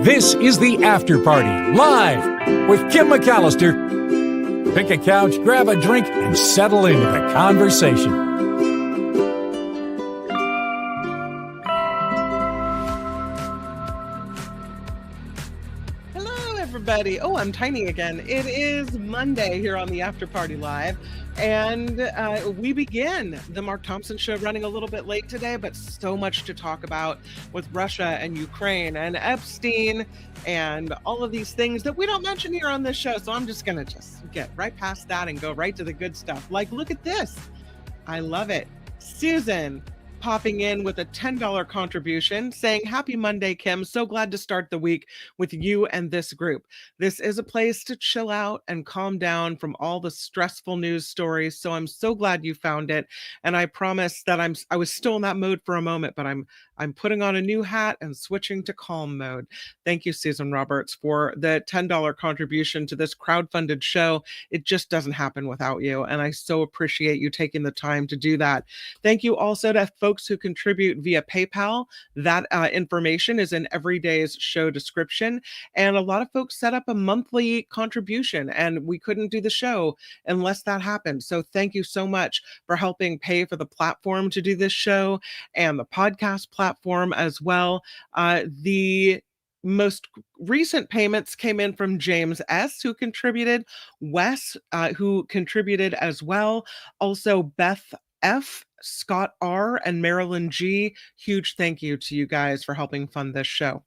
This is the After Party, live with Kim McAllister. Pick a couch, grab a drink, and settle into the conversation. Hello, everybody. Oh, I'm tiny again. It is Monday here on the After Party Live, and we begin the Mark Thompson Show running a little bit late today, but so much to talk about with Russia and Ukraine and Epstein and all of these things that we don't mention here on this show. So I'm just going to get right past that and go right to the good stuff. Like, look at this. I love it. Susan popping in with a $10 contribution saying, "Happy Monday, Kim. So glad to start the week with you and this group. This is a place to chill out and calm down from all the stressful news stories. So I'm so glad you found it. And I promise that I was still in that mode for a moment, but I'm putting on a new hat and switching to calm mode." Thank you, Susan Roberts, for the $10 contribution to this crowdfunded show. It just doesn't happen without you. And I so appreciate you taking the time to do that. Thank you also to folks who contribute via PayPal. That information is in every day's show description. And a lot of folks set up a monthly contribution, and we couldn't do the show unless that happened. So thank you so much for helping pay for the platform to do this show and the podcast platform as well. The most recent payments came in from James S., who contributed, Wes, who contributed as well, also Beth F., Scott R., and Marilyn G. Huge thank you to you guys for helping fund this show.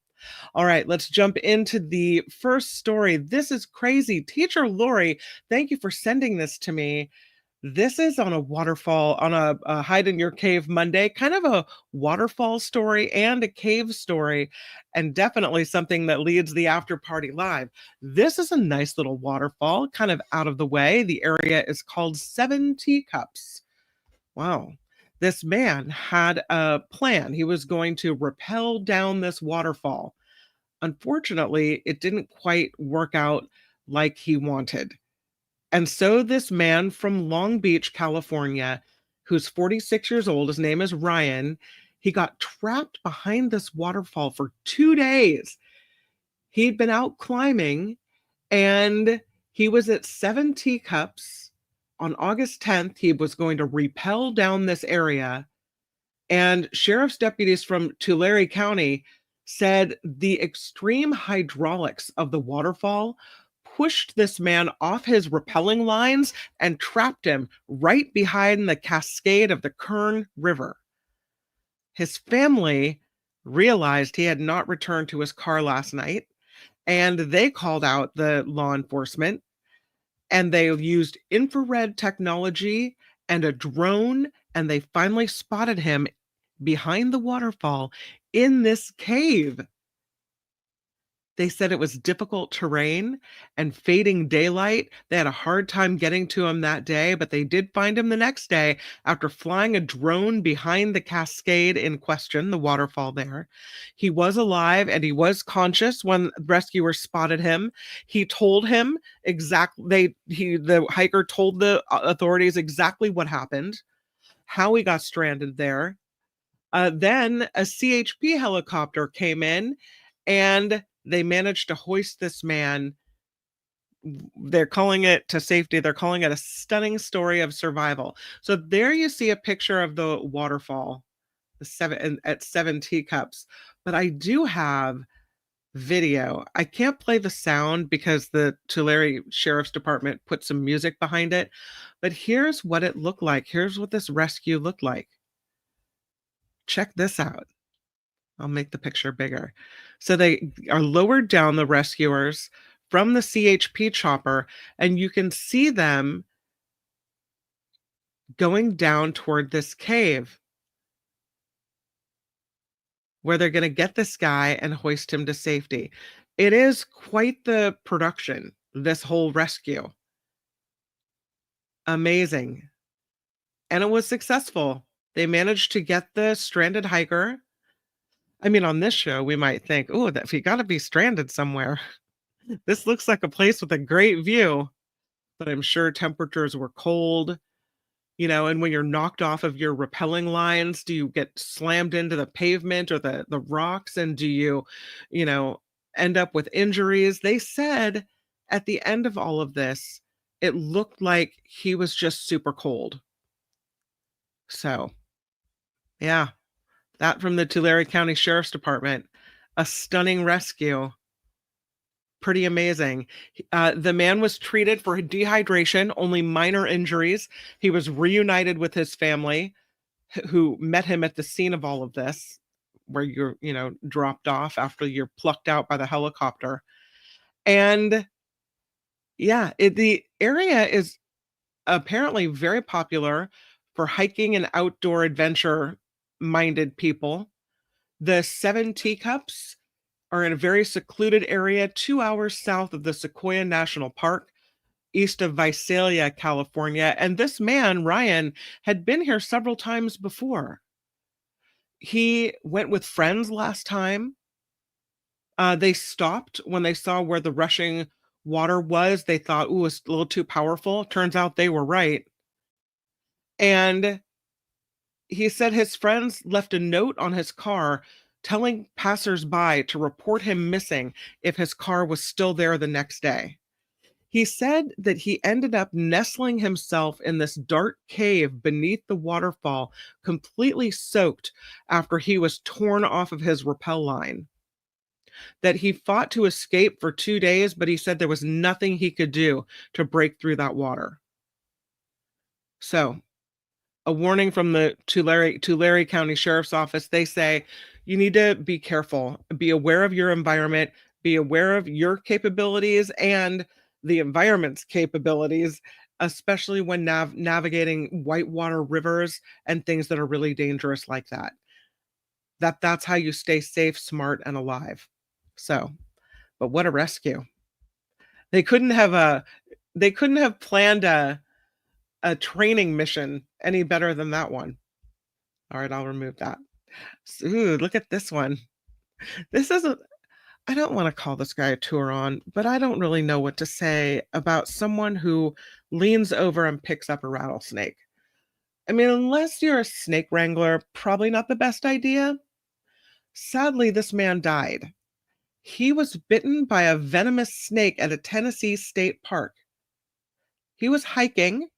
All right, let's jump into the first story. This is crazy. Teacher Lori, thank you for sending this to me. This is on a waterfall, on a Hide in Your Cave Monday, kind of a waterfall story and a cave story, and definitely something that leads the After Party Live. This is a nice little waterfall, kind of out of the way. The area is called 7 Teacups. Wow. This man had a plan. He was going to rappel down this waterfall. Unfortunately, it didn't quite work out like he wanted. And so this man from Long Beach, California, who's 46 years old, his name is Ryan, he got trapped behind this waterfall for 2 days. He'd been out climbing, and he was at 7 Teacups. On August 10th, he was going to rappel down this area, and sheriff's deputies from Tulare County said the extreme hydraulics of the waterfall pushed this man off his rappelling lines and trapped him right behind the cascade of the Kern River. His family realized he had not returned to his car last night, and they called out the law enforcement, and they used infrared technology and a drone, and they finally spotted him behind the waterfall in this cave. They said it was difficult terrain and fading daylight. They had a hard time getting to him that day, but they did find him the next day after flying a drone behind the cascade in question, the waterfall there. He was alive and he was conscious when rescuers spotted him. He told him exactly, the hiker told the authorities exactly what happened, how he got stranded there. Then a CHP helicopter came in, and they managed to hoist this man. They're calling it to safety. They're calling it a stunning story of survival. So there you see a picture of the waterfall, at 7 Teacups. But I do have video. I can't play the sound because the Tulare Sheriff's Department put some music behind it. But here's what it looked like. Here's what this rescue looked like. Check this out. I'll make the picture bigger. So they are lowered down, the rescuers, from the CHP chopper, and you can see them going down toward this cave where they're going to get this guy and hoist him to safety. It is quite the production, this whole rescue. Amazing. And it was successful. They managed to get the stranded hiker. I mean, on this show, we might think, oh, that he got to be stranded somewhere. This looks like a place with a great view, but I'm sure temperatures were cold. And when you're knocked off of your rappelling lines, do you get slammed into the pavement or the rocks? And do you end up with injuries. They said at the end of all of this, it looked like he was just super cold. So, yeah, that from the Tulare County Sheriff's Department. A stunning rescue. Pretty amazing. The man was treated for dehydration, only minor injuries. He was reunited with his family, who met him at the scene of all of this, where you're, dropped off after you're plucked out by the helicopter. And yeah, the area is apparently very popular for hiking and outdoor adventure minded people. The Seven Teacups are in a very secluded area 2 hours south of the Sequoia National Park, east of Visalia, California. And this man, Ryan, had been here several times before. He went with friends last time. They stopped when they saw where the rushing water was. They thought, ooh, it's a little too powerful. Turns out they were right. And he said his friends left a note on his car telling passersby to report him missing if his car was still there the next day. He said that he ended up nestling himself in this dark cave beneath the waterfall, completely soaked after he was torn off of his rappel line. That he fought to escape for 2 days, but he said there was nothing he could do to break through that water. So, a warning from the Tulare County Sheriff's Office. They say you need to be careful, be aware of your environment, be aware of your capabilities and the environment's capabilities, especially when navigating whitewater rivers and things that are really dangerous like that. That's how you stay safe, smart, and alive. So, but what a rescue. They couldn't have planned a training mission any better than that one. All right, I'll remove that. Ooh, look at this one. This isn't, I don't want to call this guy a Turon, but I don't really know what to say about someone who leans over and picks up a rattlesnake. I mean, unless you're a snake wrangler, probably not the best idea. Sadly, this man died. He was bitten by a venomous snake at a Tennessee state park. He was hiking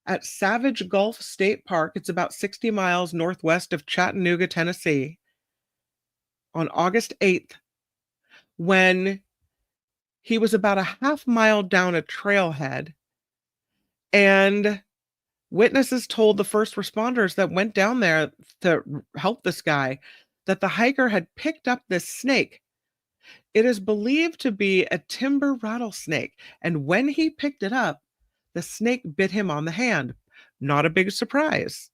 at Savage Gulf State Park. It's about 60 miles northwest of Chattanooga, Tennessee, on August 8th, when he was about a half mile down a trailhead, and witnesses told the first responders that went down there to help this guy that the hiker had picked up this snake. It is believed to be a timber rattlesnake, and when he picked it up, the snake bit him on the hand. Not a big surprise.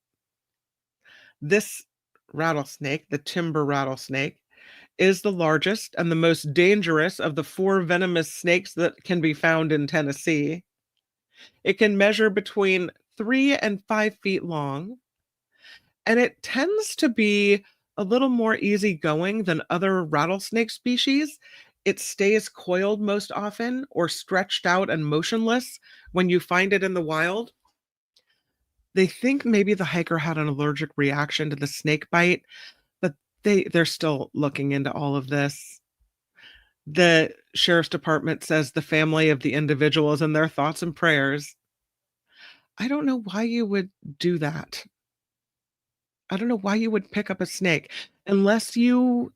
This rattlesnake, the timber rattlesnake, is the largest and the most dangerous of the 4 venomous snakes that can be found in Tennessee. It can measure between 3 and 5 feet long, and it tends to be a little more easygoing than other rattlesnake species. It stays coiled most often or stretched out and motionless when you find it in the wild. They think maybe the hiker had an allergic reaction to the snake bite, but they're still looking into all of this. The sheriff's department says the family of the individual is in their thoughts and prayers. I don't know why you would do that. I don't know why you would pick up a snake unless you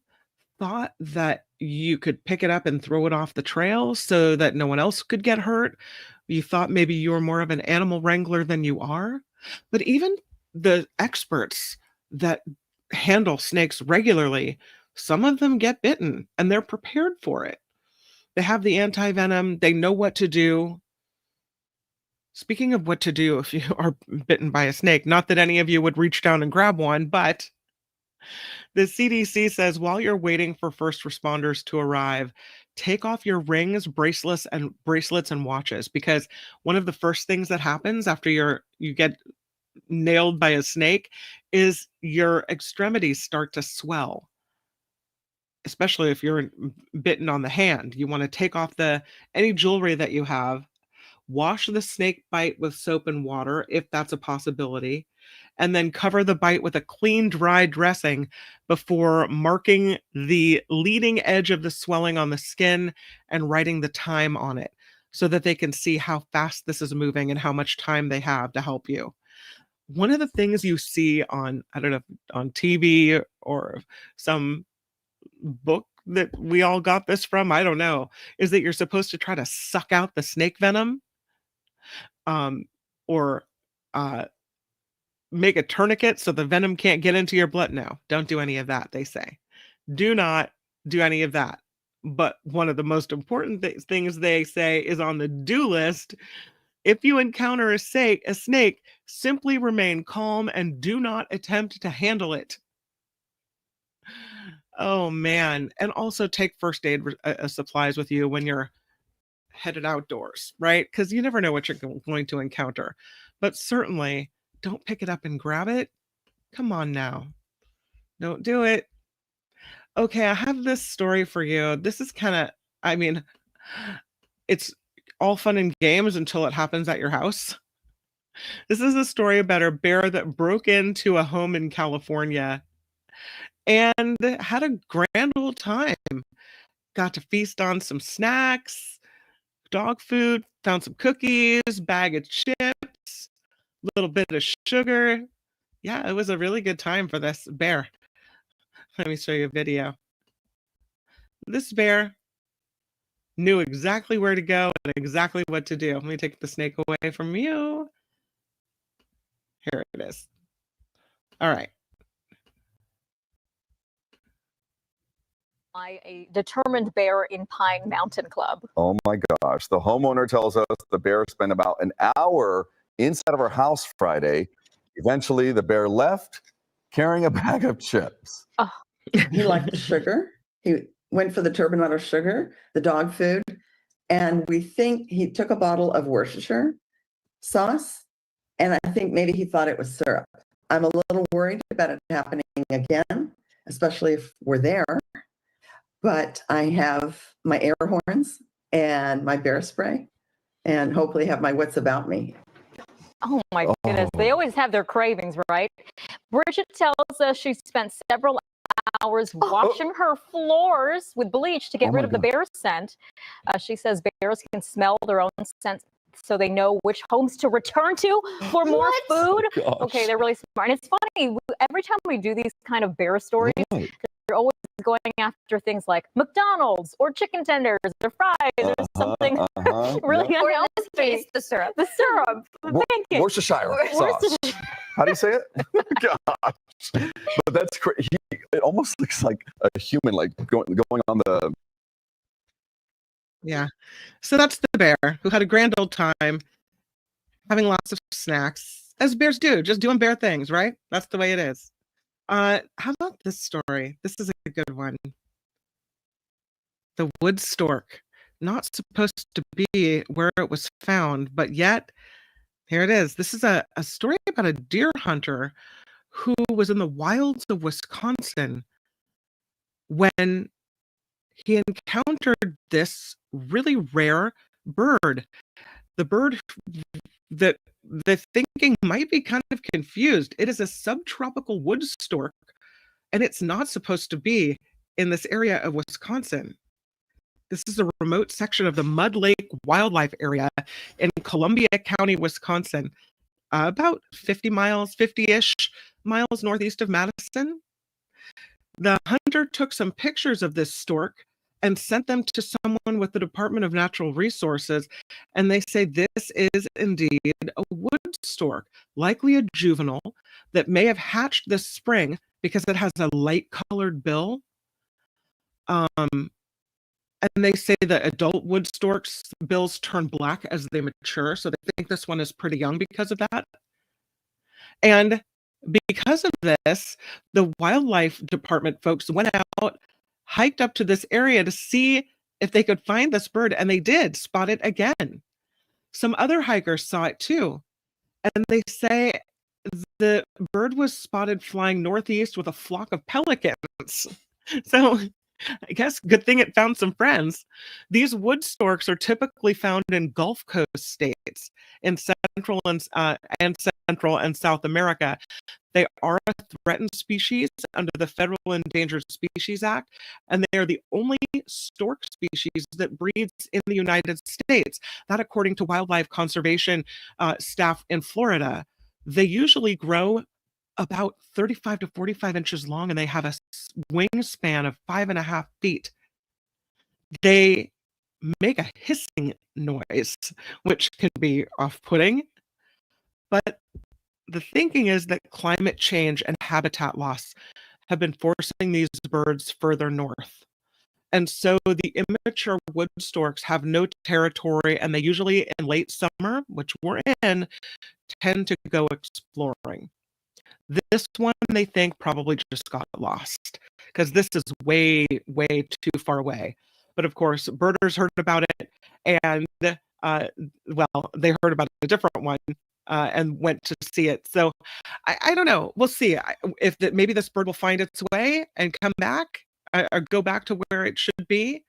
thought that you could pick it up and throw it off the trail so that no one else could get hurt. You thought maybe you were more of an animal wrangler than you are. But even the experts that handle snakes regularly, some of them get bitten and they're prepared for it. They have the anti-venom, they know what to do. Speaking of what to do if you are bitten by a snake, not that any of you would reach down and grab one, but the CDC says while you're waiting for first responders to arrive, take off your rings, bracelets and watches, because one of the first things that happens after you get nailed by a snake is your extremities start to swell. Especially if you're bitten on the hand. You want to take off any jewelry that you have, wash the snake bite with soap and water if that's a possibility, and then cover the bite with a clean, dry dressing before marking the leading edge of the swelling on the skin and writing the time on it so that they can see how fast this is moving and how much time they have to help you. One of the things you see on, I don't know, on TV or some book that we all got this from, I don't know, is that you're supposed to try to suck out the snake venom, or make a tourniquet so the venom can't get into your blood. No, don't do any of that, they say. Do not do any of that. But one of the most important things they say is on the do list. If you encounter a snake, simply remain calm and do not attempt to handle it. Oh man. And also take first aid supplies with you when you're headed outdoors, right? Because you never know what you're going to encounter. But certainly don't pick it up and grab it. Come on now. Don't do it. Okay, I have this story for you. This is kind of, I mean, it's all fun and games until it happens at your house. This is a story about a bear that broke into a home in California and had a grand old time. Got to feast on some snacks, dog food, found some cookies, bag of chips, little bit of sugar. Yeah, it was a really good time for this bear. Let me show you a video. This bear knew exactly where to go and exactly what to do. Let me take the snake away from you. Here it is. All right. A determined bear in Pine Mountain Club. Oh my gosh. The homeowner tells us the bear spent about an hour inside of our house Friday. Eventually, the bear left carrying a bag of chips. Oh. He liked the sugar. He went for the turbinado sugar, the dog food, and we think he took a bottle of Worcestershire sauce, and I think maybe he thought it was syrup. I'm a little worried about it happening again, especially if we're there. But I have my air horns and my bear spray, and hopefully have my wits about me. Oh my goodness. They always have their cravings, right? Bridget tells us she spent several hours washing her floors with bleach to get rid of the bear scent. She says bears can smell their own scent, so they know which homes to return to for more food. Okay, they're really smart. And it's funny, every time we do these kind of bear stories, they're always going after things like McDonald's or chicken tenders or fries or something really unhealthy. In this case, the syrup. The syrup. Thank you. Worcestershire sauce. How do you say it? Gosh. But that's crazy. It almost looks like a human, like going on the... Yeah. So that's the bear who had a grand old time having lots of snacks, as bears do, just doing bear things, right? That's the way it is. How about this story? This is a good one. The wood stork. Not supposed to be where it was found, but yet here it is. This is a story about a deer hunter who was in the wilds of Wisconsin when he encountered this really rare bird. The bird that the thinking might be kind of confused. It is a subtropical wood stork, and it's not supposed to be in this area of Wisconsin. This is a remote section of the Mud Lake Wildlife Area in Columbia County, Wisconsin, about 50-ish miles northeast of Madison. The hunter took some pictures of this stork and sent them to someone with the Department of Natural Resources, and they say this is indeed a wood stork, likely a juvenile that may have hatched this spring because it has a light-colored bill. And they say that adult wood storks' bills turn black as they mature, so they think this one is pretty young because of that. And because of this, the wildlife department folks went out, hiked up to this area to see if they could find this bird, and they did spot it again. Some other hikers saw it too, and they say the bird was spotted flying northeast with a flock of pelicans. So I guess good thing it found some friends. These wood storks are typically found in Gulf Coast states, in Central and Central and South America. They are a threatened species under the Federal Endangered Species Act, and they are the only stork species that breeds in the United States. That, according to wildlife conservation staff in Florida. They usually grow about 35 to 45 inches long, and they have a wingspan of 5.5 feet. They make a hissing noise, which can be off-putting, but the thinking is that climate change and habitat loss have been forcing these birds further north. And so the immature wood storks have no territory, and they usually, in late summer, which we're in, tend to go exploring. This one, they think, probably just got lost because this is way, way too far away. But of course, birders heard about it, and well, they heard about a different one and went to see it. So I don't know. We'll see if maybe this bird will find its way and come back or go back to where it should be.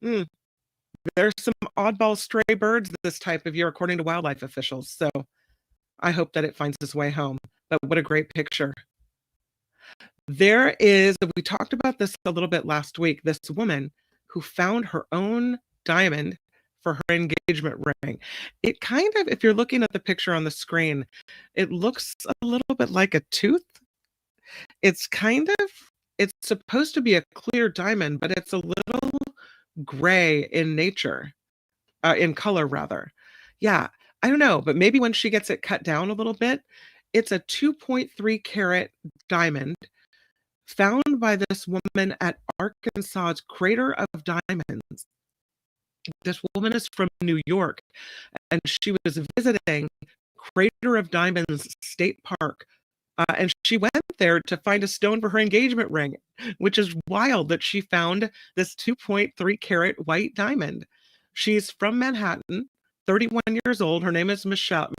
There's some oddball stray birds this type of year, according to wildlife officials. So I hope that it finds its way home. But what a great picture. There is, we talked about this a little bit last week, this woman who found her own diamond for her engagement ring. It kind of, if you're looking at the picture on the screen, it looks a little bit like a tooth. It's supposed to be a clear diamond, but it's a little gray in nature, in color rather. Yeah, I don't know, but maybe when she gets it cut down a little bit, it's a 2.3 carat diamond found by this woman at Arkansas's Crater of Diamonds. This woman is from New York, and she was visiting Crater of Diamonds State Park, and she went there to find a stone for her engagement ring, which is wild that she found this 2.3 carat white diamond. She's from Manhattan, 31 years old. Her name is Michelle.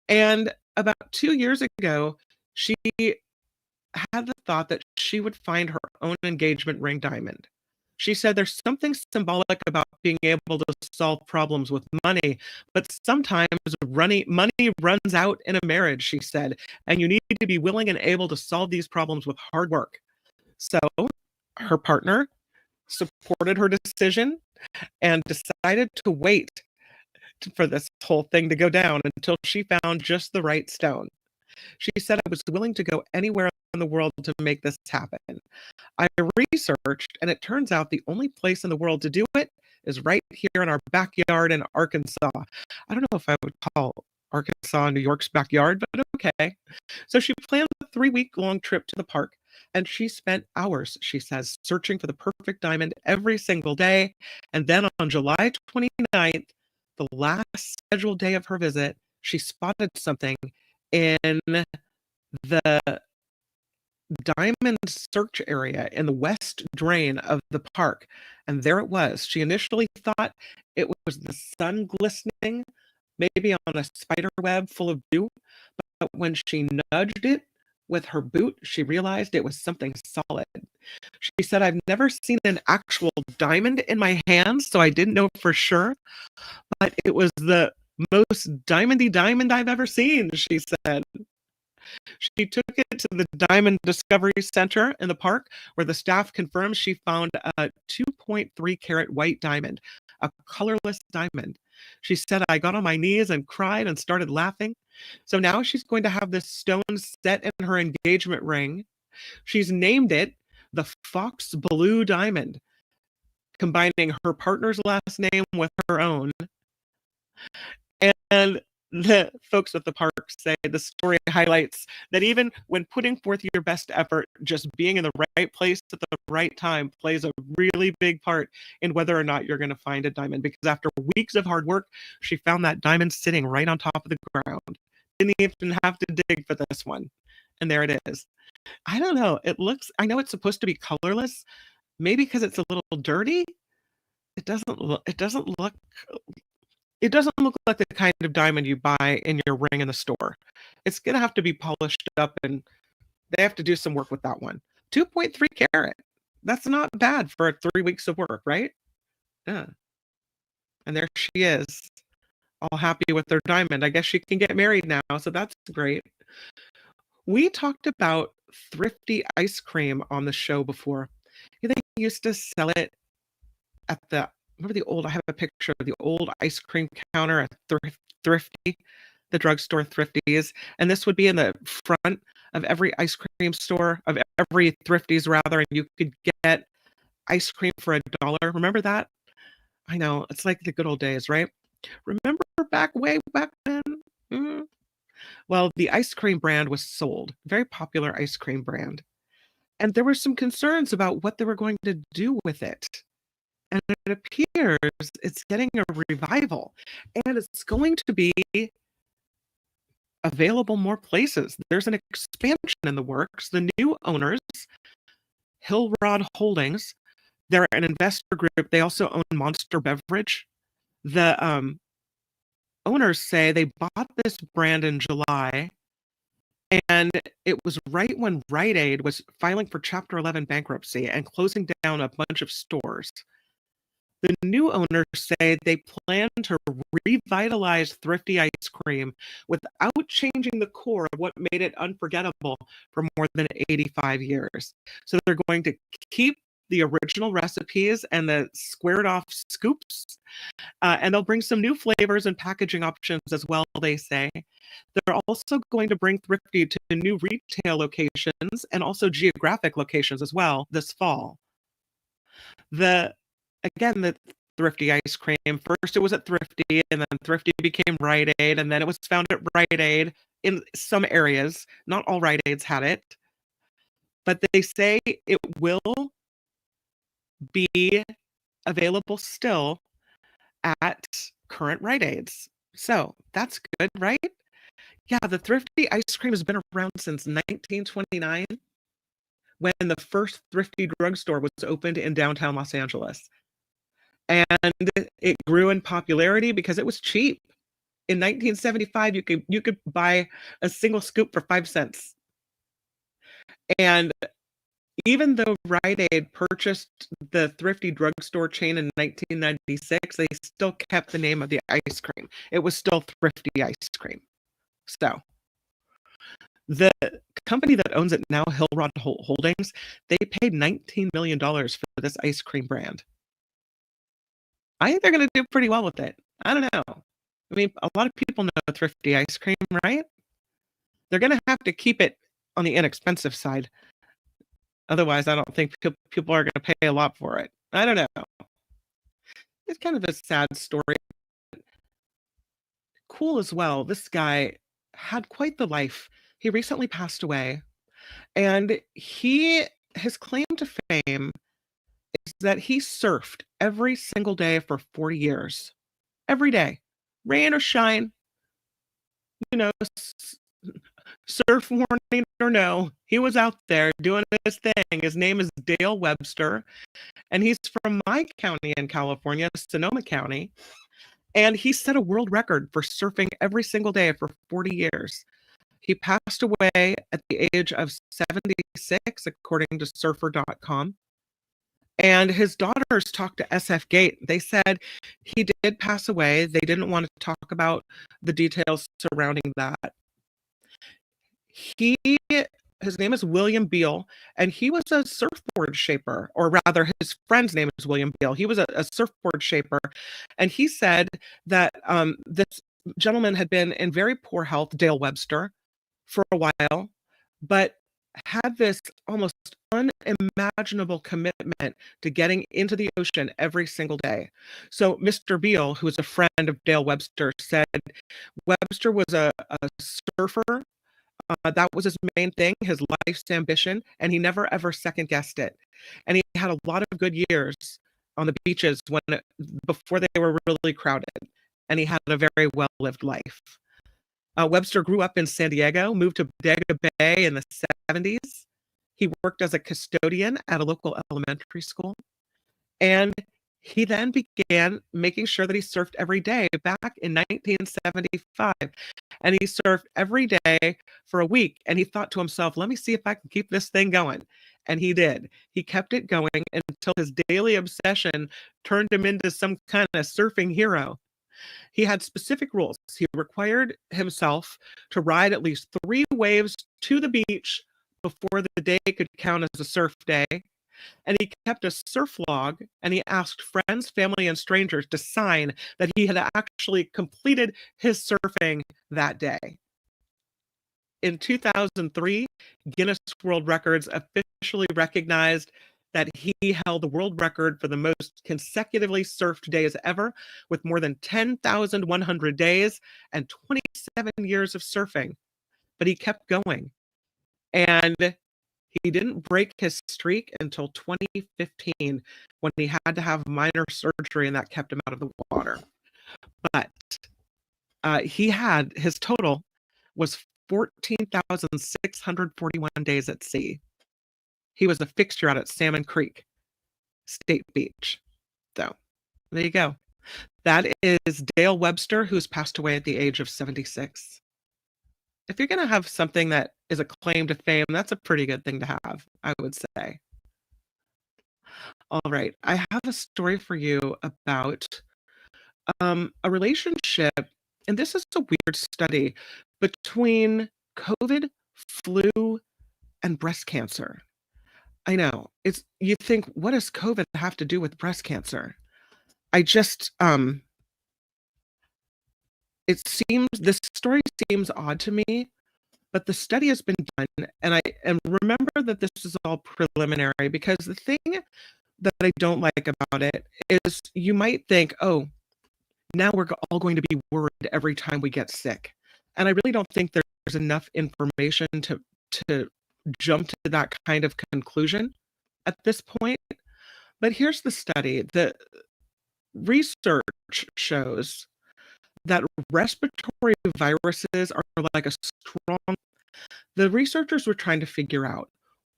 And about 2 years ago, she had the thought that she would find her own engagement ring diamond. She said there's something symbolic about being able to solve problems with money, but sometimes money runs out in a marriage, she said, and you need to be willing and able to solve these problems with hard work. So her partner supported her decision and decided to wait for this whole thing to go down until she found just the right stone. She said, I was willing to go anywhere in the world to make this happen. I researched, and it turns out the only place in the world to do it is right here in our backyard in Arkansas. I don't know if I would call Arkansas New York's backyard, but okay. So she planned a 3-week-long trip to the park, and she spent hours, she says, searching for the perfect diamond every single day. And then on July 29th, the last scheduled day of her visit, she spotted something in the diamond search area in the west drain of the park. And there it was. She initially thought it was the sun glistening, maybe on a spider web full of dew. But when she nudged it with her boot, she realized it was something solid. She said, I've never seen an actual diamond in my hands, so I didn't know for sure. But it was the most diamondy diamond I've ever seen, she said. She took it to the Diamond Discovery Center in the park, where the staff confirmed she found a 2.3 carat white diamond, a colorless diamond. She said, I got on my knees and cried and started laughing. So now she's going to have this stone set in her engagement ring. She's named it the Fox Blue Diamond, combining her partner's last name with her own. And the folks at the park say the story highlights that even when putting forth your best effort, just being in the right place at the right time plays a really big part in whether or not you're going to find a diamond. Because after weeks of hard work, she found that diamond sitting right on top of the ground. Didn't even have to dig for this one. And there it is. I don't know. I know it's supposed to be colorless, maybe because it's a little dirty. It doesn't look like the kind of diamond you buy in your ring in the store. It's going to have to be polished up, and they have to do some work with that one. 2.3 carat. That's not bad for 3 weeks of work, right? Yeah. And there she is all happy with their diamond. I guess she can get married now, so that's great. We talked about thrifty ice cream on the show before. They used to sell it at the remember the old I have a picture of the old ice cream counter at Thrifty, the drugstore Thrifties, and this would be in the front of every ice cream store, of every Thrifties rather, and you could get ice cream for $1. Remember that? I know, it's like the good old days, right? Remember way back then? Mm. Well, the ice cream brand was sold, very popular ice cream brand. And there were some concerns about what they were going to do with it. And it appears it's getting a revival, and it's going to be available more places. There's an expansion in the works. The new owners, Hillrod Holdings, they're an investor group. They also own Monster Beverage. The owners say they bought this brand in July, and it was right when Rite Aid was filing for Chapter 11 bankruptcy and closing down a bunch of stores. The new owners say they plan to revitalize thrifty ice cream without changing the core of what made it unforgettable for more than 85 years. So they're going to keep the original recipes and the squared off scoops, and they'll bring some new flavors and packaging options as well, they say. They're also going to bring Thrifty to new retail locations and also geographic locations as well this fall. The Thrifty ice cream, first it was at Thrifty, and then Thrifty became Rite Aid, and then it was found at Rite Aid in some areas. Not all Rite Aids had it, but they say it will be available still at current Rite Aids. So that's good, right? Yeah, the Thrifty ice cream has been around since 1929, when the first Thrifty drugstore was opened in downtown Los Angeles. And it grew in popularity because it was cheap. In 1975, you could buy a single scoop for 5 cents. And even though Rite Aid purchased the Thrifty drugstore chain in 1996, they still kept the name of the ice cream. It was still Thrifty ice cream. So the company that owns it now, Hillrod Holdings, they paid $19 million for this ice cream brand. I think they're going to do pretty well with it. I don't know. I mean, a lot of people know Thrifty ice cream, right? They're going to have to keep it on the inexpensive side. Otherwise, I don't think people are going to pay a lot for it. I don't know. It's kind of a sad story. Cool as well. This guy had quite the life. He recently passed away. And his claim to fame is that he surfed every single day for 40 years. Every day. Rain or shine. Surf warning or no, he was out there doing his thing. His name is Dale Webster, and he's from my county in California, Sonoma County, and he set a world record for surfing every single day for 40 years. He passed away at the age of 76, according to surfer.com. And his daughters talked to SF Gate. They said he did pass away. They didn't want to talk about the details surrounding that. His name is William Beal, and he was a surfboard shaper, or rather, his friend's name is William Beal. He was a surfboard shaper, and he said that this gentleman had been in very poor health, Dale Webster, for a while, but had this almost unimaginable commitment to getting into the ocean every single day. So Mr. Beal, who is a friend of Dale Webster, said Webster was a surfer. That was his main thing, his life's ambition, and he never ever second guessed it. And he had a lot of good years on the beaches before they were really crowded, and he had a very well-lived life. Webster grew up in San Diego, moved to Bodega Bay in the 70s. He worked as a custodian at a local elementary school, and he then began making sure that he surfed every day back in 1975. And he surfed every day for a week. And he thought to himself, let me see if I can keep this thing going. And he did. He kept it going until his daily obsession turned him into some kind of surfing hero. He had specific rules. He required himself to ride at least 3 waves to the beach before the day could count as a surf day. And he kept a surf log, and he asked friends, family, and strangers to sign that he had actually completed his surfing that day. In 2003, Guinness World Records officially recognized that he held the world record for the most consecutively surfed days ever, with more than 10,100 days and 27 years of surfing. But he kept going. And he didn't break his streak until 2015, when he had to have minor surgery, and that kept him out of the water. But his total was 14,641 days at sea. He was a fixture out at Salmon Creek State Beach. So there you go. That is Dale Webster, who's passed away at the age of 76. If you're going to have something that is a claim to fame, that's a pretty good thing to have, I would say. All right. I have a story for you about a relationship, and this is a weird study between COVID, flu, and breast cancer. I know. You think, what does COVID have to do with breast cancer? This story seems odd to me, but the study has been done, and remember that this is all preliminary, because the thing that I don't like about it is you might think, oh, now we're all going to be worried every time we get sick. And I really don't think there's enough information to jump to that kind of conclusion at this point. But here's the study. The research shows that respiratory viruses are like a strong. The researchers were trying to figure out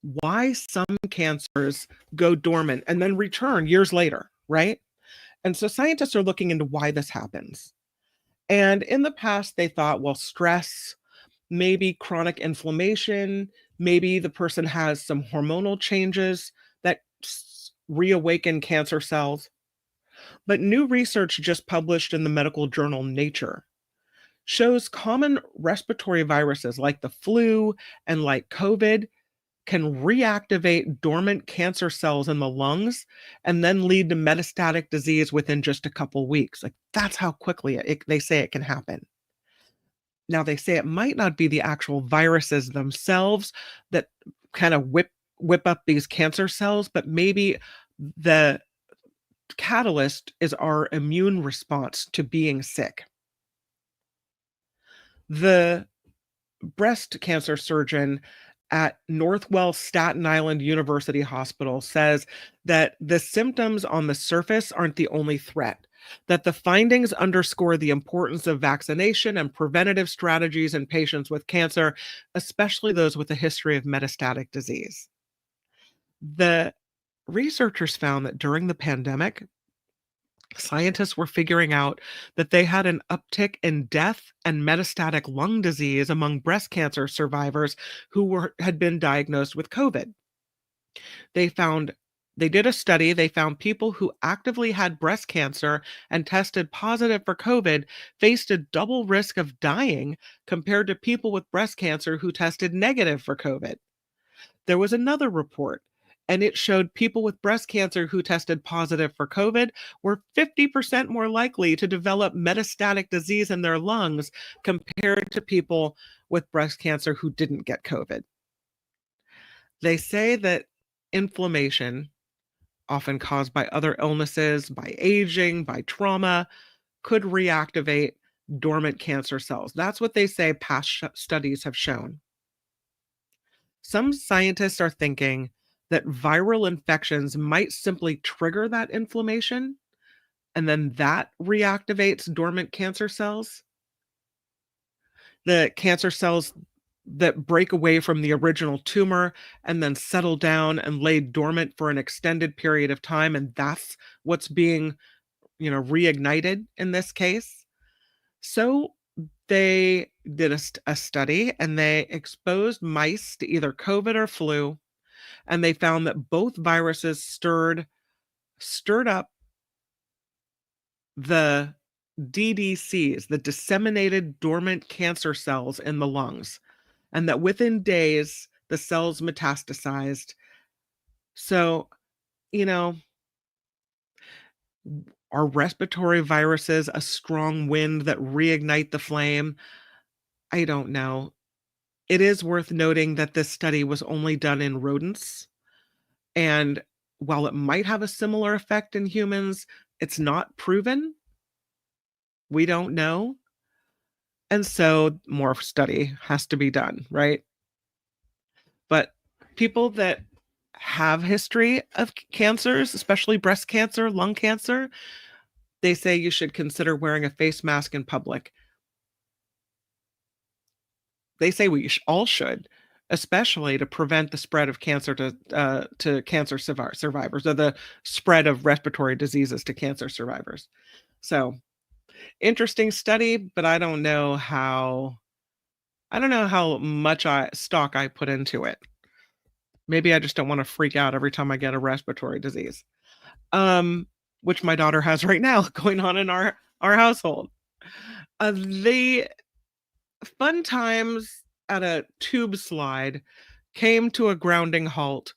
why some cancers go dormant and then return years later, right? And so scientists are looking into why this happens. And in the past, they thought, well, stress, maybe chronic inflammation, maybe the person has some hormonal changes that reawaken cancer cells. But new research just published in the medical journal Nature shows common respiratory viruses like the flu and like COVID can reactivate dormant cancer cells in the lungs and then lead to metastatic disease within just a couple weeks. Like, that's how quickly they say it can happen. Now, they say it might not be the actual viruses themselves that kind of whip up these cancer cells, but maybe the catalyst is our immune response to being sick. The breast cancer surgeon at Northwell Staten Island University Hospital says that the symptoms on the surface aren't the only threat, that the findings underscore the importance of vaccination and preventative strategies in patients with cancer, especially those with a history of metastatic disease. The researchers found that during the pandemic, scientists were figuring out that they had an uptick in death and metastatic lung disease among breast cancer survivors who had been diagnosed with COVID. They did a study. They found people who actively had breast cancer and tested positive for COVID faced a double risk of dying compared to people with breast cancer who tested negative for COVID. There was another report, and it showed people with breast cancer who tested positive for COVID were 50% more likely to develop metastatic disease in their lungs compared to people with breast cancer who didn't get COVID. They say that inflammation, often caused by other illnesses, by aging, by trauma, could reactivate dormant cancer cells. That's what they say past studies have shown. Some scientists are thinking that viral infections might simply trigger that inflammation, and then that reactivates dormant cancer cells. The cancer cells that break away from the original tumor and then settle down and lay dormant for an extended period of time, and that's what's being, reignited in this case. So they did a study, and they exposed mice to either COVID or flu, and they found that both viruses stirred up the DDCs, the disseminated dormant cancer cells in the lungs, and that within days, the cells metastasized. So, you know, are respiratory viruses a strong wind that reignite the flame? I don't know. It is worth noting that this study was only done in rodents. And while it might have a similar effect in humans, it's not proven. We don't know. And so more study has to be done, right? But people that have history of cancers, especially breast cancer, lung cancer, they say you should consider wearing a face mask in public. They say we all should, especially to prevent the spread of cancer to cancer survivors, or the spread of respiratory diseases to cancer survivors. So interesting study, but I don't know how much stock I put into it. Maybe I just don't want to freak out every time I get a respiratory disease, which my daughter has right now going on in our household. The fun times at a tube slide came to a grounding halt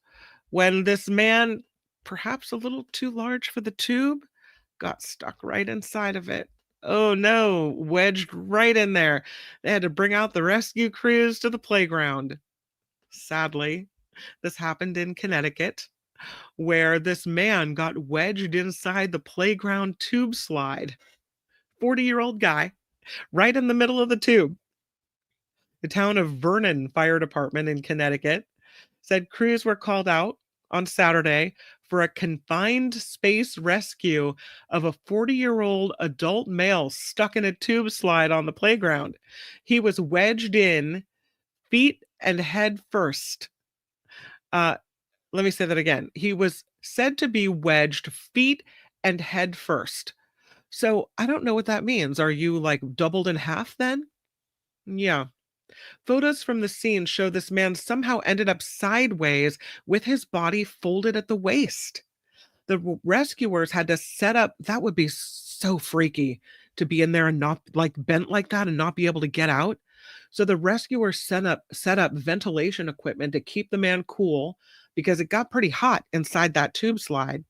when this man, perhaps a little too large for the tube, got stuck right inside of it. Oh no, wedged right in there. They had to bring out the rescue crews to the playground. Sadly, this happened in Connecticut, where this man got wedged inside the playground tube slide. 40-year-old guy, right in the middle of the tube. The town of Vernon Fire Department in Connecticut said crews were called out on Saturday for a confined space rescue of a 40-year-old adult male stuck in a tube slide on the playground. He was wedged in feet and head first. Let me say that again. He was said to be wedged feet and head first. So I don't know what that means. Are you like doubled in half then? Yeah. Photos from the scene show this man somehow ended up sideways with his body folded at the waist. The rescuers had to set up, that would be so freaky to be in there and not like bent like that and not be able to get out. So the rescuers set up ventilation equipment to keep the man cool because it got pretty hot inside that tube slide.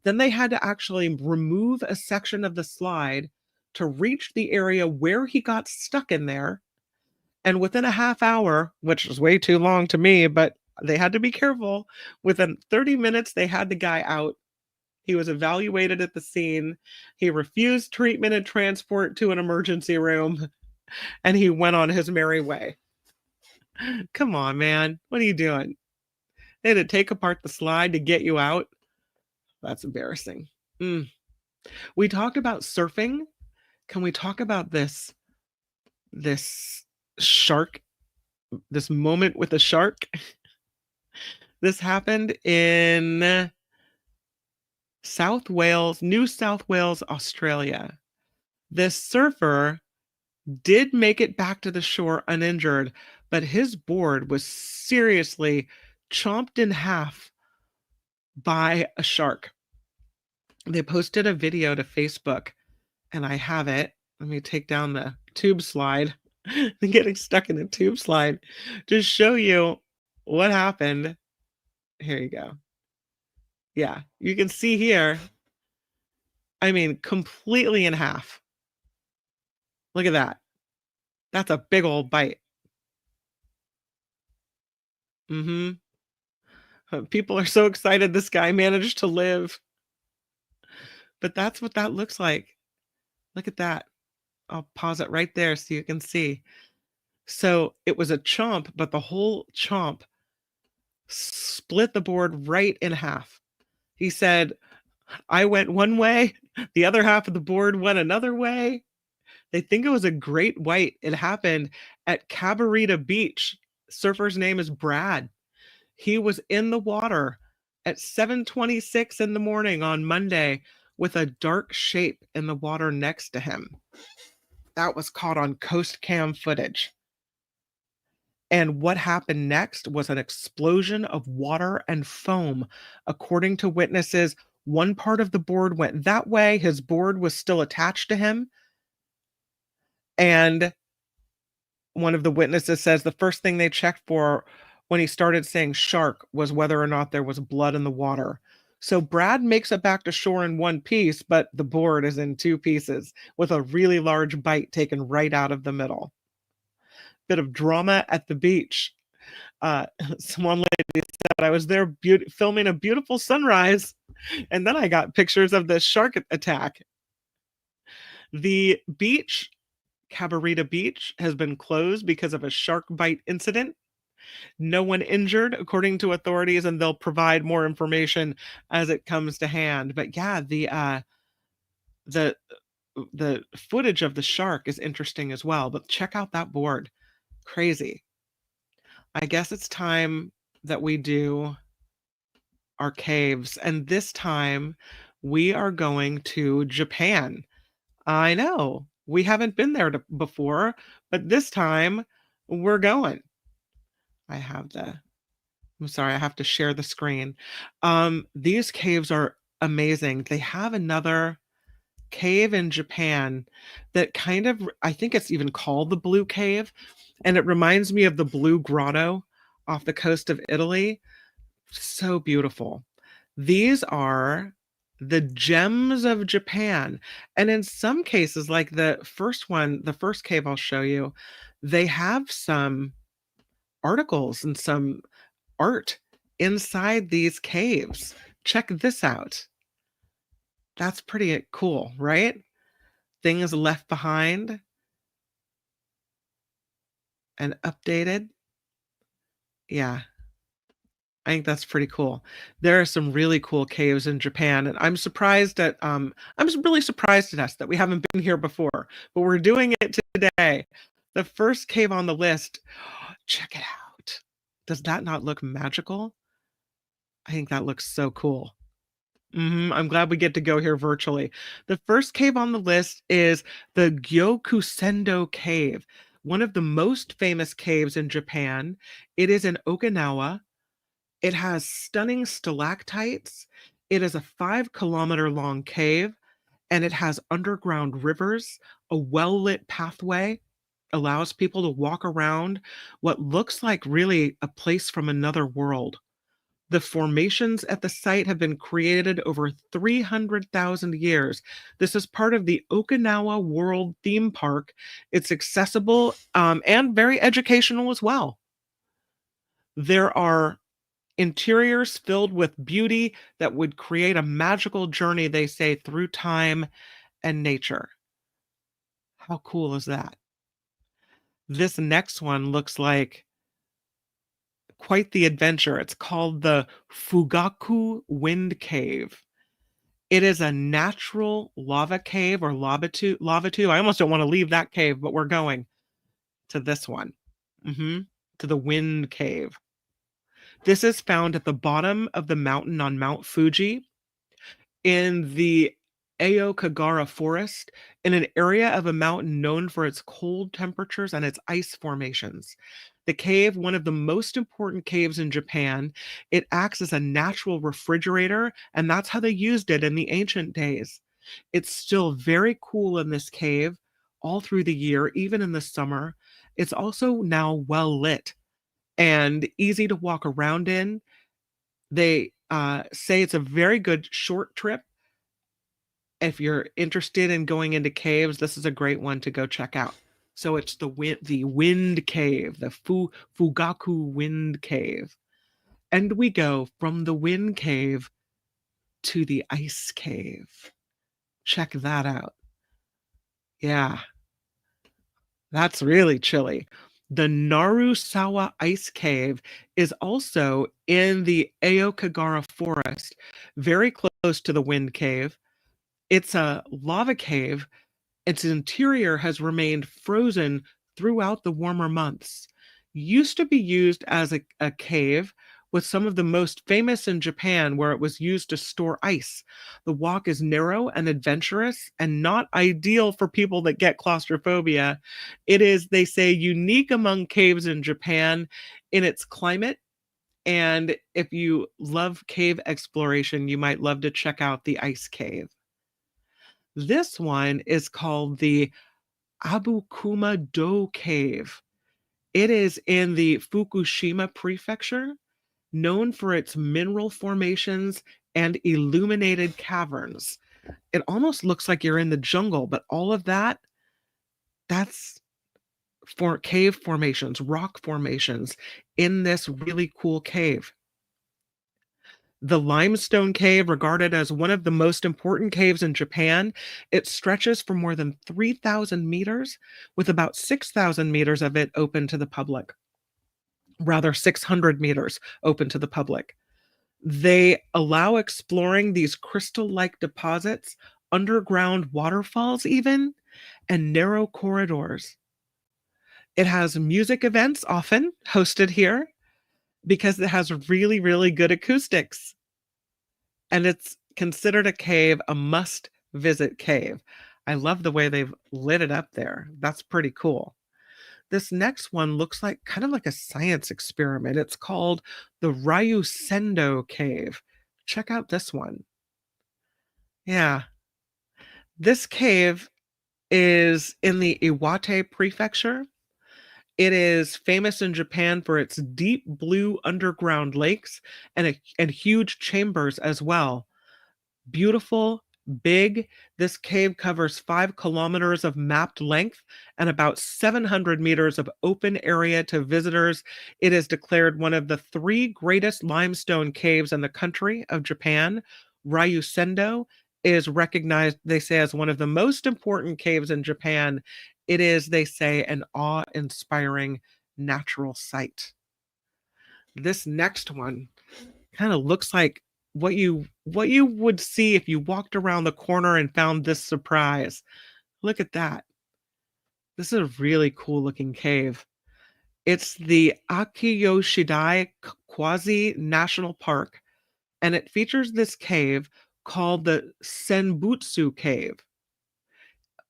Then they had to actually remove a section of the slide to reach the area where he got stuck in there. And within a half hour, which is way too long to me, but they had to be careful, within 30 minutes, they had the guy out. He was evaluated at the scene. He refused treatment and transport to an emergency room, and he went on his merry way. Come on, man. What are you doing? They had to take apart the slide to get you out. That's embarrassing. We talked about surfing. Can we talk about this shark, this moment with a shark? This happened in New South Wales, Australia. This surfer did make it back to the shore uninjured, but his board was seriously chomped in half by a shark. They posted a video to Facebook, and I have it. Let me take down the tube slide. Getting stuck in a tube slide to show you what happened. Here you go. Yeah, you can see here. I mean, completely in half. Look at that. That's a big old bite. People are so excited this guy managed to live. But that's what that looks like. Look at that. I'll pause it right there so you can see. So it was a chomp, but the whole chomp split the board right in half. He said, I went one way, the other half of the board went another way. They think it was a great white. It happened at Cabarita Beach. Surfer's name is Brad. He was in the water at 7:26 in the morning on Monday with a dark shape in the water next to him. That was caught on Coast Cam footage. And what happened next was an explosion of water and foam. According to witnesses, One part of the board went that way. His board was still attached to him. And one of the witnesses says the first thing they checked for when he started saying shark was whether or not there was blood in the water. So Brad makes it back to shore in one piece, but the board is in two pieces with a really large bite taken right out of the middle. Bit of drama at the beach. One lady said, I was there filming a beautiful sunrise, and then I got pictures of the shark attack. The beach, Cabarita Beach, has been closed because of a shark bite incident. No one injured, according to authorities, and they'll provide more information as it comes to hand. But yeah, the footage of the shark is interesting as well. But check out that board. Crazy. I guess it's time that we do our caves, and this time we are going to Japan. I know we haven't been there before, but this time we're going. I'm sorry, I have to share the screen. These caves are amazing. They have another cave in Japan that kind of, I think it's even called the Blue Cave, and it reminds me of the Blue Grotto off the coast of Italy. So beautiful. These are the gems of Japan. And in some cases, like the first one, the first cave I'll show you, they have some articles and some art inside these caves. Check this out. That's pretty cool, right? Things left behind and updated. Yeah. I think that's pretty cool. There are some really cool caves in Japan, and I'm really surprised at us that we haven't been here before, but we're doing it today. The first cave on the list, check it out. Does that not look magical? I think that looks so cool. I'm glad we get to go here virtually. The first cave on the list is the Gyokusendo Cave, one of the most famous caves in Japan. It is in Okinawa. It has stunning stalactites. It is a 5-kilometer long cave, and it has underground rivers. A well-lit pathway allows people to walk around what looks like really a place from another world. The formations at the site have been created over 300,000 years. This is part of the Okinawa World Theme Park. It's accessible and very educational as well. There are interiors filled with beauty that would create a magical journey, they say, through time and nature. How cool is that? This next one looks like quite the adventure. It's called the Fugaku Wind Cave. It is a natural lava cave or lava tube. I almost don't want to leave that cave, but we're going to this one, to the Wind Cave. This is found at the bottom of the mountain on Mount Fuji in the Aokigahara Forest, in an area of a mountain known for its cold temperatures and its ice formations. The cave, one of the most important caves in Japan, it acts as a natural refrigerator, and that's how they used it in the ancient days. It's still very cool in this cave all through the year, even in the summer. It's also now well lit and easy to walk around in. They say it's a very good short trip. If you're interested in going into caves, this is a great one to go check out. So it's the Wind Cave, the Fugaku Wind Cave. And we go from the Wind Cave to the Ice Cave. Check that out. Yeah, that's really chilly. The Narusawa Ice Cave is also in the Aokigahara Forest, very close to the Wind Cave. It's a lava cave. Its interior has remained frozen throughout the warmer months. Used to be used as a cave, with some of the most famous in Japan, where it was used to store ice. The walk is narrow and adventurous and not ideal for people that get claustrophobia. It is, they say, unique among caves in Japan in its climate And if you love cave exploration, you might love to check out the Ice Cave. This one is called the Abukuma Do Cave. It is in the Fukushima Prefecture, known for its mineral formations and illuminated caverns. It almost looks like you're in the jungle, but all of that's for cave formations, rock formations in this really cool cave. The limestone cave, regarded as one of the most important caves in Japan, it stretches for more than 3,000 meters, with about 6,000 meters of it open to the public. Rather, 600 meters open to the public. They allow exploring these crystal-like deposits, underground waterfalls even, and narrow corridors. It has music events often hosted here because it has really, really good acoustics. And it's considered a cave, a must-visit cave. I love the way they've lit it up there. That's pretty cool. This next one looks like kind of like a science experiment. It's called the Ryusendo Cave. Check out this one. Yeah. This cave is in the Iwate Prefecture. It is famous in Japan for its deep blue underground lakes and huge chambers as well. Beautiful, big. This cave covers 5 kilometers of mapped length and about 700 meters of open area to visitors. It is declared one of the 3 greatest limestone caves in the country of Japan. Ryusendo is recognized, they say, as one of the most important caves in Japan. It is, they say, an awe-inspiring natural sight. This next one kind of looks like what you would see if you walked around the corner and found this surprise. Look at that. This is a really cool looking cave. It's the Akiyoshidai Quasi National Park, and it features this cave called the Senbutsu Cave,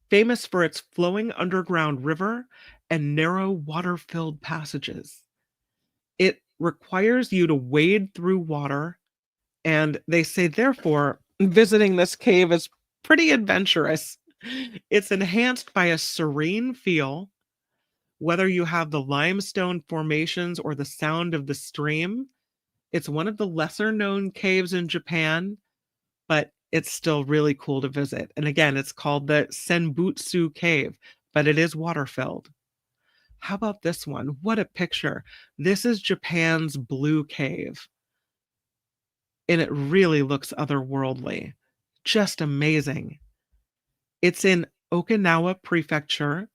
famous for its flowing underground river and narrow water-filled passages. It requires you to wade through water, and they say, therefore, visiting this cave is pretty adventurous. It's enhanced by a serene feel, whether you have the limestone formations or the sound of the stream. It's one of the lesser known caves in Japan, but it's still really cool to visit. And again, it's called the Senbutsu Cave, but it is water-filled. How about this one? What a picture. This is Japan's Blue Cave. And it really looks otherworldly. Just amazing. It's in Okinawa Prefecture.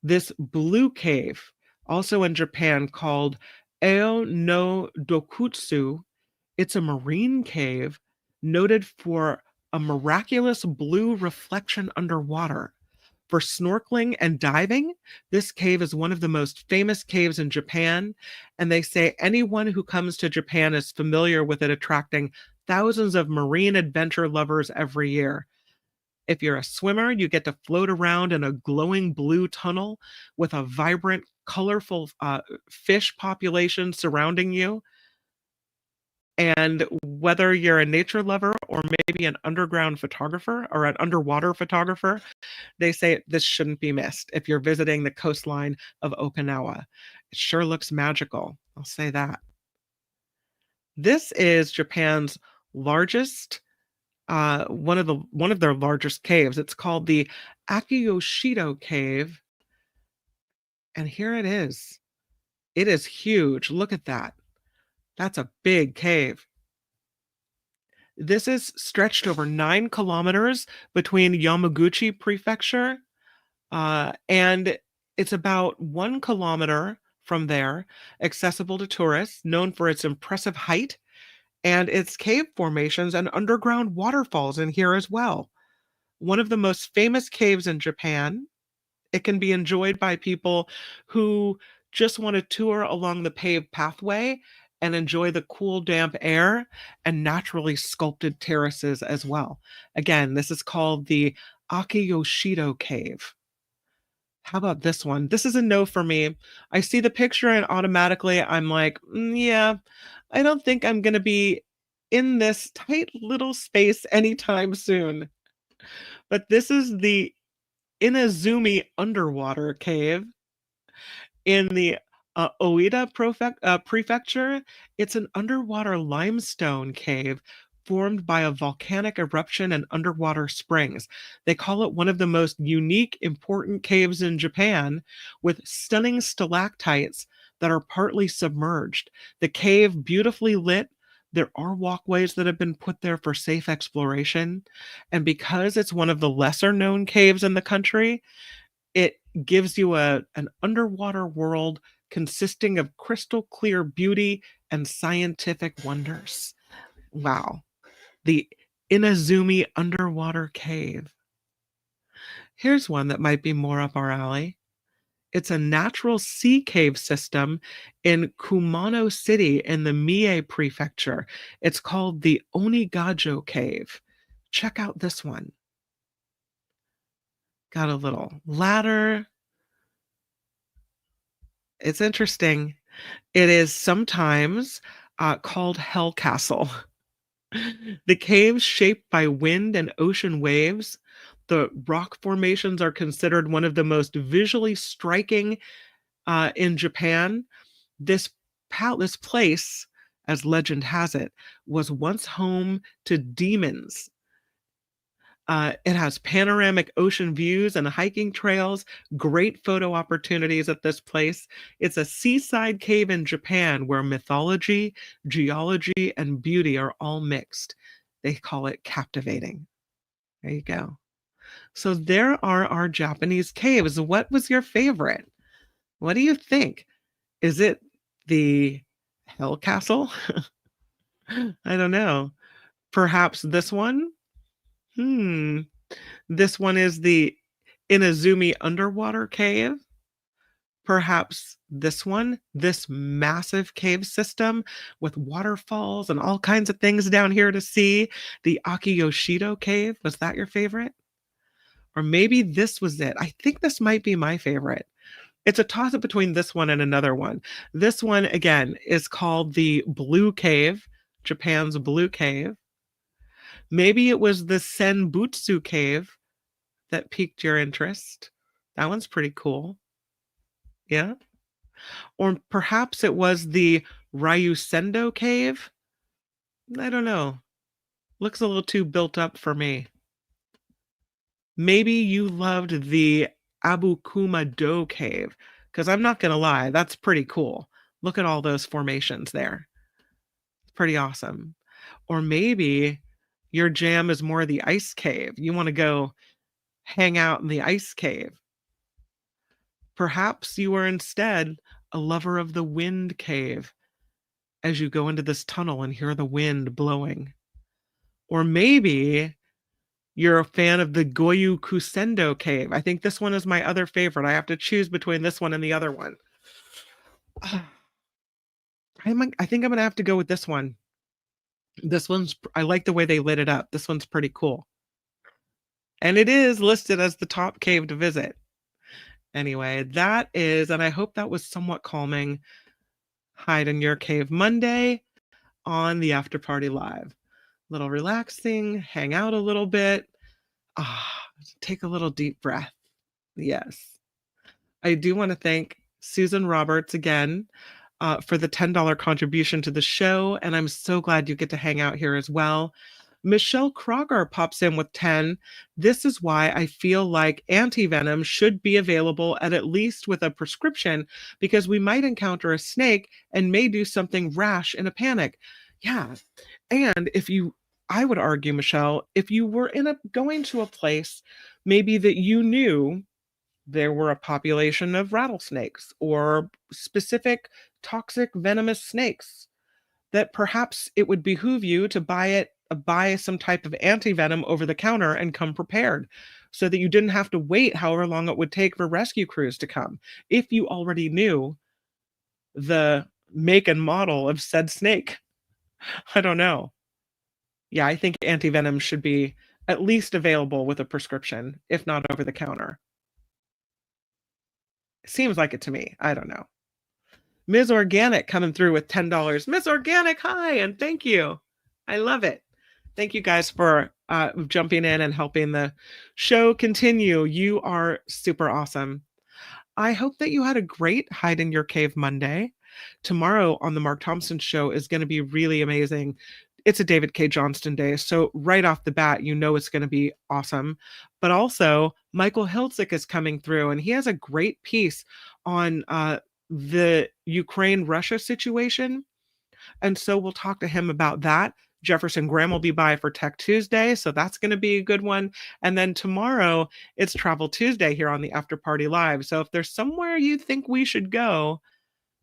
This blue cave, also in Japan, called Eo no Dokutsu, it's a marine cave noted for a miraculous blue reflection underwater. For snorkeling and diving, this cave is one of the most famous caves in Japan, and they say anyone who comes to Japan is familiar with it attracting thousands of marine adventure lovers every year. If you're a swimmer, you get to float around in a glowing blue tunnel with a vibrant, colorful fish population surrounding you. And whether you're a nature lover or maybe an underground photographer or an underwater photographer, they say this shouldn't be missed if you're visiting the coastline of Okinawa. It sure looks magical, I'll say that. This is Japan's largest, one of their largest caves. It's called the Akiyoshido Cave. And here it is. It is huge. Look at that. That's a big cave. This is stretched over 9 kilometers between Yamaguchi Prefecture, and it's about 1 kilometer from there, accessible to tourists, known for its impressive height and its cave formations and underground waterfalls in here as well. One of the most famous caves in Japan. It can be enjoyed by people who just want to tour along the paved pathway and enjoy the cool, damp air and naturally sculpted terraces as well. Again, this is called the Akiyoshido Cave. How about this one? This is a no for me. I see the picture and automatically I'm like, yeah, I don't think I'm going to be in this tight little space anytime soon. But this is the Inazumi Underwater Cave in the Oita Prefecture. It's an underwater limestone cave formed by a volcanic eruption and underwater springs. They call it one of the most unique, important caves in Japan, with stunning stalactites that are partly submerged. The cave, beautifully lit. There are walkways that have been put there for safe exploration. And because it's one of the lesser known caves in the country, it gives you an underwater world consisting of crystal clear beauty and scientific wonders. Wow. The Inazumi Underwater Cave. Here's one that might be more up our alley. It's a natural sea cave system in Kumano City in the Mie Prefecture. It's called the Onigajo Cave. Check out this one. Got a little ladder. It's interesting. It is sometimes called Hell Castle. The caves shaped by wind and ocean waves, the rock formations are considered one of the most visually striking in Japan. This place, as legend has it, was once home to demons. It has panoramic ocean views and hiking trails, great photo opportunities at this place. It's a seaside cave in Japan where mythology, geology, and beauty are all mixed. They call it captivating. There you go. So there are our Japanese caves. What was your favorite? What do you think? Is it the Hell Castle? I don't know. Perhaps this one? This one is the Inazumi Underwater Cave. Perhaps this one, this massive cave system with waterfalls and all kinds of things down here to see. The Akiyoshido Cave, was that your favorite? Or maybe this was it. I think this might be my favorite. It's a toss-up between this one and another one. This one, again, is called the Blue Cave, Japan's Blue Cave. Maybe it was the Senbutsu Cave that piqued your interest. That one's pretty cool. Yeah. Or perhaps it was the Ryusendo Cave. I don't know. Looks a little too built up for me. Maybe you loved the Abukuma Do Cave, because I'm not going to lie, that's pretty cool. Look at all those formations there. It's pretty awesome. Or maybe your jam is more the ice cave. You want to go hang out in the ice cave. Perhaps you are instead a lover of the wind cave as you go into this tunnel and hear the wind blowing. Or maybe you're a fan of the Goyu Kusendo Cave. I think this one is my other favorite. I have to choose between this one and the other one. I think I'm going to have to go with this one. I like the way they lit it up. This one's pretty cool. And it is listed as the top cave to visit. Anyway, that is, and I hope that was somewhat calming, Hide in Your Cave Monday on the After Party Live. Little relaxing, hang out a little bit. Take a little deep breath. Yes. I do want to thank Susan Roberts again for the $10 contribution to the show, and I'm so glad you get to hang out here as well. Michelle Kroger pops in with 10. This is why I feel like antivenom should be available at least with a prescription, because we might encounter a snake and may do something rash in a panic. Yeah. And I would argue, Michelle, if you were going to a place maybe that you knew there were a population of rattlesnakes or specific toxic venomous snakes, that perhaps it would behoove you to buy some type of antivenom over the counter and come prepared, so that you didn't have to wait however long it would take for rescue crews to come. If you already knew the make and model of said snake, I don't know. Yeah, I think antivenom should be at least available with a prescription, if not over the counter. Seems like it to me. I don't know. Ms. Organic coming through with $10. Ms. Organic, hi, and thank you. I love it. Thank you guys for jumping in and helping the show continue. You are super awesome. I hope that you had a great Hide in Your Cave Monday. Tomorrow on the Mark Thompson Show is going to be really amazing. It's a David K. Johnston day, so right off the bat, you know it's going to be awesome. But also, Michael Hiltzik is coming through, and he has a great piece on the Ukraine-Russia situation. And so we'll talk to him about that. Jefferson Graham will be by for Tech Tuesday, so that's going to be a good one. And then tomorrow, it's Travel Tuesday here on the After Party Live. So if there's somewhere you think we should go,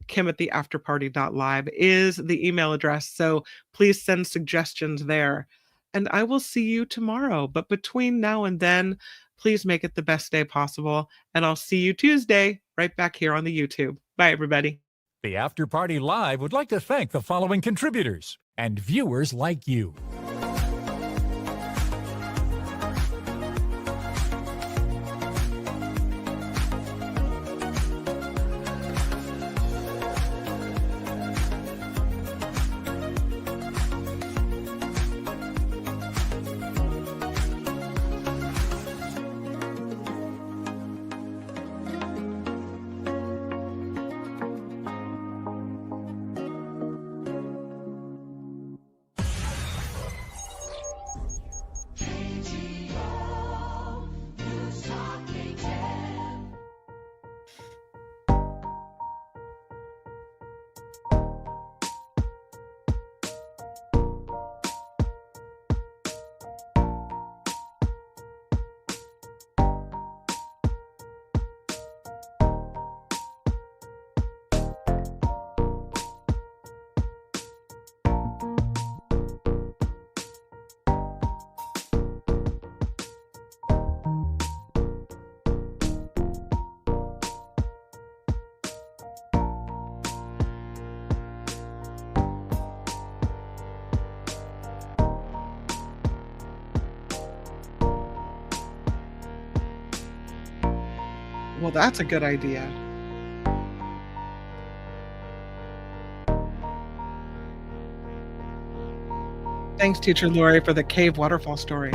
kim@theafterparty.live is the email address. So please send suggestions there. And I will see you tomorrow. But between now and then, please make it the best day possible. And I'll see you Tuesday right back here on the YouTube. Bye, everybody. The After Party Live would like to thank the following contributors and viewers like you. Well, that's a good idea. Thanks, Teacher Lori, for the cave waterfall story.